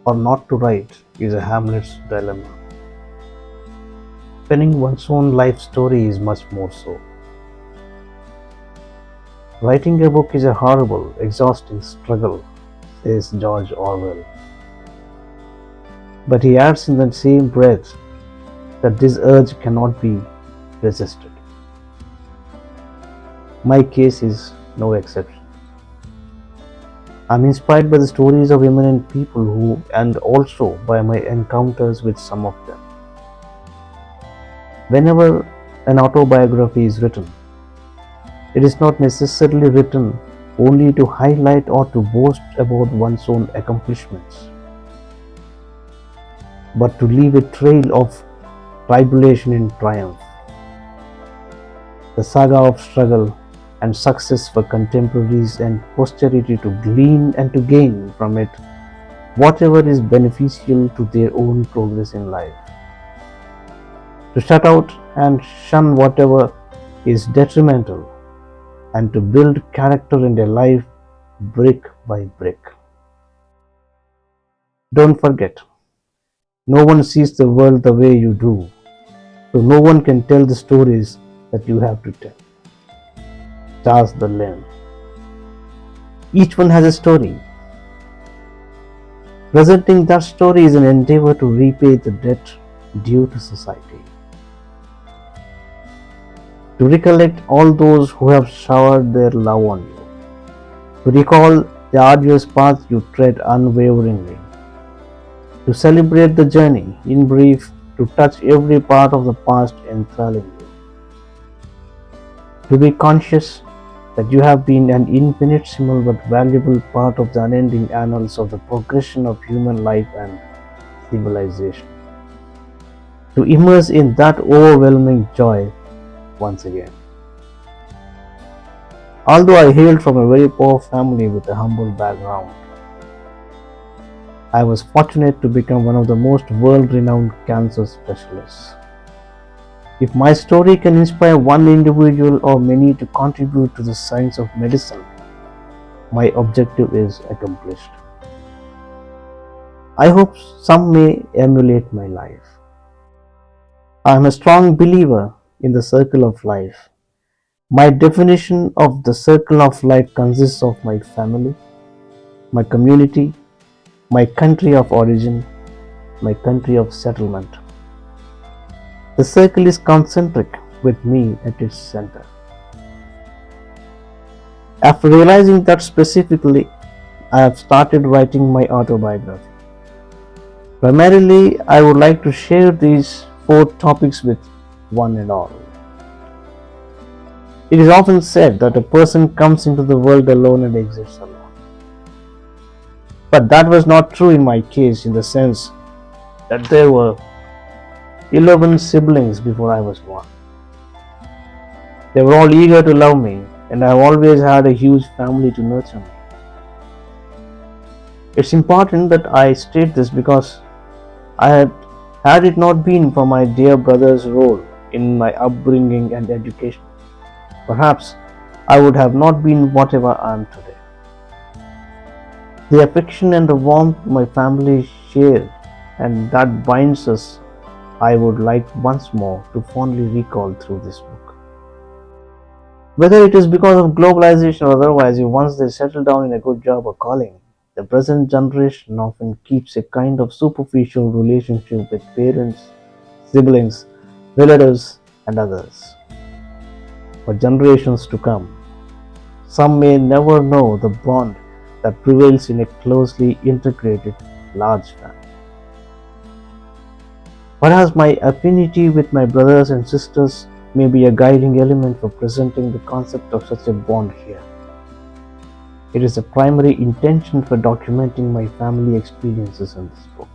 or not to write is a Hamlet's dilemma. Penning one's own life story is much more so. Writing a book is a horrible, exhausting struggle, says George Orwell. But he adds in the same breath that this urge cannot be resisted. My case is no exception. I'm inspired by the stories of eminent people and also by my encounters with some of them. Whenever an autobiography is written, it is not necessarily written only to highlight or to boast about one's own accomplishments, but to leave a trail of tribulation in triumph. The saga of struggle and success for contemporaries and posterity to glean and to gain from it whatever is beneficial to their own progress in life. To shut out and shun whatever is detrimental, and to build character in their life brick by brick. Don't forget, no one sees the world the way you do, so no one can tell the stories that you have to tell. Charles the Lamb. Each one has a story. Presenting that story is an endeavor to repay the debt due to society. To recollect all those who have showered their love on you. To recall the arduous path you tread unwaveringly. To celebrate the journey, in brief, to touch every part of the past enthralling you. To be conscious that you have been an infinitesimal but valuable part of the unending annals of the progression of human life and civilization. To immerse in that overwhelming joy once again. Although I hailed from a very poor family with a humble background, I was fortunate to become one of the most world-renowned cancer specialists. If my story can inspire one individual or many to contribute to the science of medicine, my objective is accomplished. I hope some may emulate my life. I am a strong believer in the circle of life. My definition of the circle of life consists of my family, my community, my country of origin, my country of settlement. The circle is concentric with me at its center. After realizing that specifically, I have started writing my autobiography. Primarily, I would like to share these 4 topics with one and all. It is often said that a person comes into the world alone and exits alone. But that was not true in my case, in the sense that there were 11 siblings before I was born. They were all eager to love me, and I have always had a huge family to nurture me. It's important that I state this because had it not been for my dear brother's role in my upbringing and education, perhaps I would have not been whatever I am today. The affection and the warmth my family share and that binds us, I would like once more to fondly recall through this book. Whether it is because of globalization or otherwise, if once they settle down in a good job or calling, the present generation often keeps a kind of superficial relationship with parents, siblings, relatives, and others. For generations to come, some may never know the bond that prevails in a closely integrated large family. Perhaps my affinity with my brothers and sisters may be a guiding element for presenting the concept of such a bond here. It is the primary intention for documenting my family experiences in this book.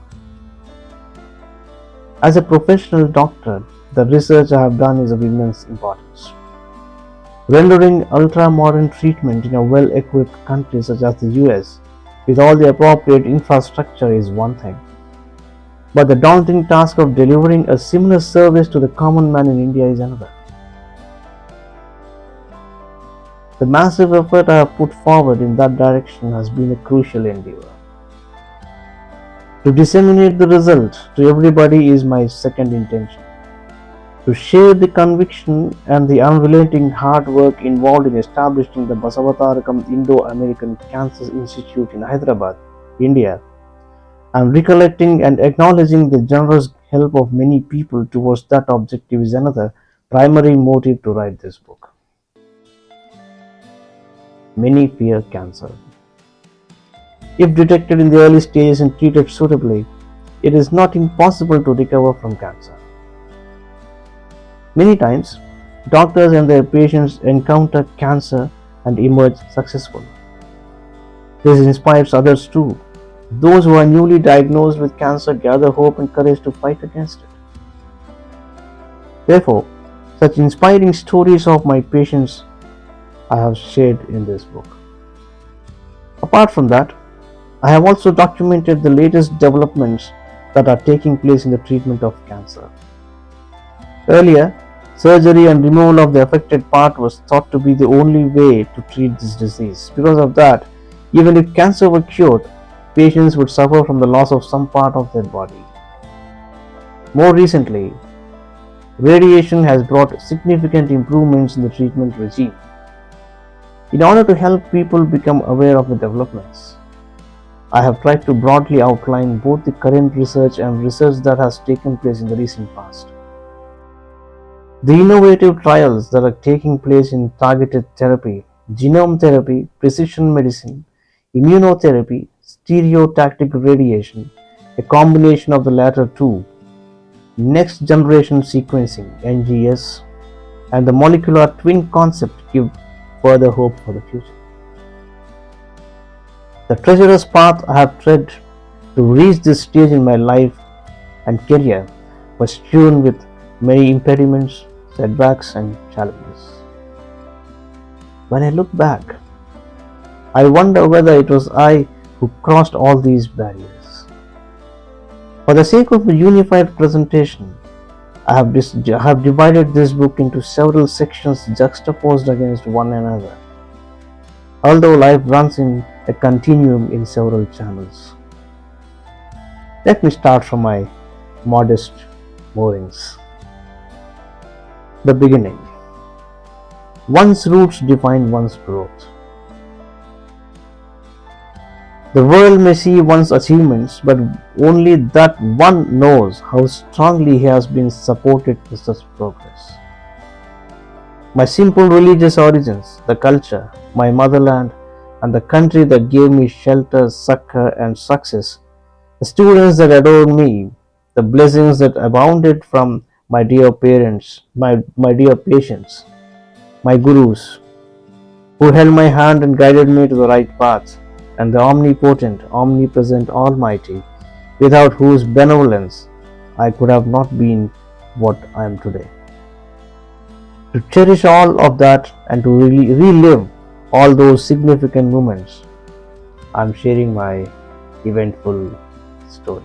As a professional doctor, the research I have done is of immense importance. Rendering ultra-modern treatment in a well-equipped country such as the US with all the appropriate infrastructure is one thing, but the daunting task of delivering a similar service to the common man in India is another. The massive effort I have put forward in that direction has been a crucial endeavor. To disseminate the result to everybody is my second intention. To share the conviction and the unrelenting hard work involved in establishing the Basavatarakam Indo-American Cancer Institute in Hyderabad, India, and recollecting and acknowledging the generous help of many people towards that objective is another primary motive to write this book. Many fear cancer. If detected in the early stages and treated suitably, it is not impossible to recover from cancer. Many times, doctors and their patients encounter cancer and emerge successful. This inspires others too. Those who are newly diagnosed with cancer gather hope and courage to fight against it. Therefore, such inspiring stories of my patients I have shared in this book. Apart from that, I have also documented the latest developments that are taking place in the treatment of cancer. Earlier, surgery and removal of the affected part was thought to be the only way to treat this disease. Because of that, even if cancer were cured, patients would suffer from the loss of some part of their body. More recently, radiation has brought significant improvements in the treatment regime. In order to help people become aware of the developments, I have tried to broadly outline both the current research and research that has taken place in the recent past. The innovative trials that are taking place in targeted therapy, genome therapy, precision medicine, immunotherapy, stereotactic radiation, a combination of the latter two, next generation sequencing (NGS), and the molecular twin concept give further hope for the future. The treacherous path I have tread to reach this stage in my life and career was strewn with many impediments, setbacks, and challenges. When I look back, I wonder whether it was I who crossed all these barriers. For the sake of a unified presentation, I have divided this book into several sections juxtaposed against one another, although life runs in a continuum in several channels. Let me start from my modest moorings. The beginning. One's roots define one's growth. The world may see one's achievements, but only that one knows how strongly he has been supported to such progress. My simple religious origins, the culture, my motherland, and the country that gave me shelter, succor, and success, the students that adored me, the blessings that abounded from my dear parents, my dear patients, my gurus, who held my hand and guided me to the right path, and the omnipotent, omnipresent Almighty, without whose benevolence I could have not been what I am today. To cherish all of that and to relive all those significant moments, I am sharing my eventful story.